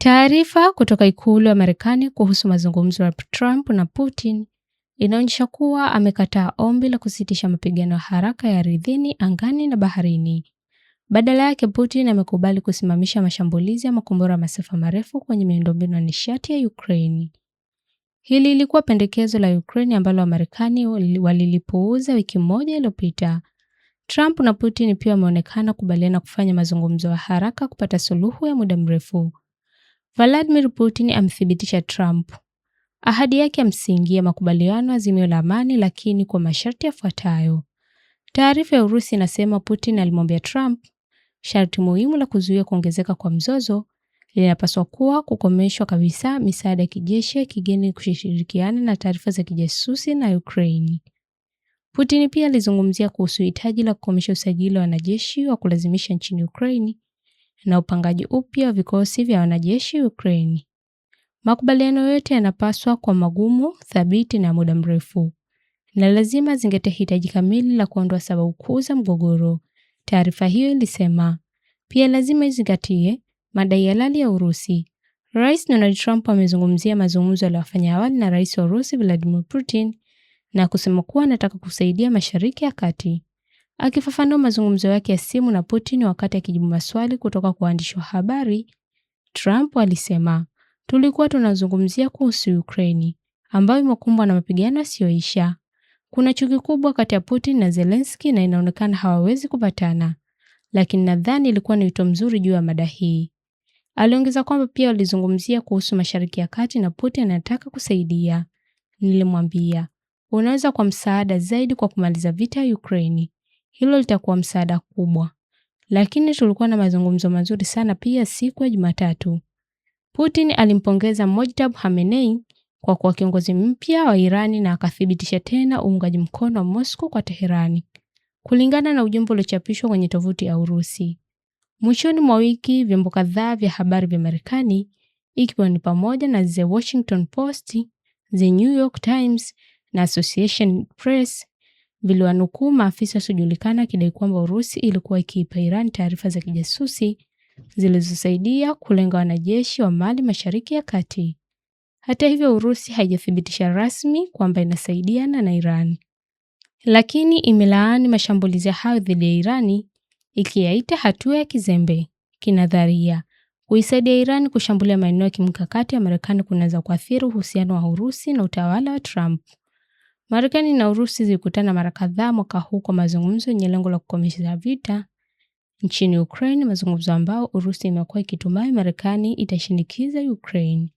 Taarifa kutoka ikulu ya Marekani kuhusu mazungumzo ya Trump na Putin inaonyesha kuwa amekataa ombi la kusitisha mapigano ya haraka ya ardhini, angani na baharini. Badala yake, Putin amekubali kusimamisha mashambulizi ya makombora ya masafa marefu kwenye miundombinu ya nishati ya Ukraine. Hili lilikuwa pendekezo la Ukraine ambalo Wamarekani walilipuuza wiki moja iliyopita. Trump na Putin pia wameonekana kubaliana kufanya mazungumzo ya haraka kupata suluhu ya muda mrefu. Vladimir Putin amthibitisha Trump ahadi yake ya msingi ya makubaliano azimio la amani, lakini kwa masharti yafuatayo. Taarifa ya Urusi inasema Putin alimwambia Trump sharti muhimu la kuzuia kuongezeka kwa mzozo linapaswa kuwa kukomeshwa kabisa misaada ya kijeshi ya kigeni kushirikiana na taarifa za kijasusi na Ukraine. Putin pia alizungumzia kuhusu hitaji la kukomesha usajili wa wanajeshi wa kulazimisha nchini Ukraine na upangaji upya wa vikosi vya wanajeshi Ukraine. Makubaliano yote yanapaswa kuwa magumu, thabiti na muda mrefu, na lazima zingatie hitaji kamili la kuondoa sababu kuu za mgogoro. Taarifa hiyo ilisema pia lazima izingatie madai halali ya Urusi. Rais Donald Trump amezungumzia mazungumzo aliyofanya awali na Rais wa Urusi Vladimir Putin na kusema kuwa anataka kusaidia Mashariki ya Kati. Akifafanua mazungumzo yake ya simu na Putin wakati akijibu maswali kutoka kwa waandishi wa habari, Trump alisema, "Tulikuwa tunazungumzia kuhusu Ukraine ambayo imekumbwa na mapigano yasiyoisha. Kuna chuki kubwa kati ya Putin na Zelensky na inaonekana hawawezi kupatana, lakini nadhani ilikuwa ni wito mzuri juu ya mada hii." Aliongeza kwamba pia walizungumzia kuhusu Mashariki ya Kati na Putin anataka kusaidia. "Nilimwambia, unaweza kwa msaada zaidi kwa kumaliza vita ya Ukraine. Hilo litakuwa msaada kubwa. Lakini tulikuwa na mazungumzo mazuri sana pia siku ya Jumatatu." Putin alimpongeza Mojtaba Khamenei kwa kuwa kiongozi mpya wa Irani na akathibitisha tena uungaji mkono wa Moscow kwa Teherani, kulingana na ujumbe uliochapishwa kwenye tovuti ya Urusi. Mwishoni mwa wiki, vyombo kadhaa vya habari vya Marekani, ikiwa ni pamoja na The Washington Post, The New York Times na Associated Press, viliwanukuu maafisa wasiojulikana akidai kwamba Urusi ilikuwa ikiipa Iran taarifa za kijasusi zilizosaidia kulenga wanajeshi wa Mali Mashariki ya Kati. Hata hivyo, Urusi haijathibitisha rasmi kwamba inasaidiana na Iran, lakini imelaani mashambulizi hayo dhidi ya Irani, ikiyaita hatua ya kizembe. Kinadharia, kuisaidia Iran kushambulia maeneo ya kimkakati ya Marekani kunaweza kuathiri uhusiano wa Urusi na utawala wa Trump. Marekani na Urusi zilikutana mara kadhaa mwaka huu kwa mazungumzo yenye lengo la kukomesha vita nchini Ukraine, mazungumzo ambao Urusi imekuwa ikitumai Marekani itashinikiza Ukraine.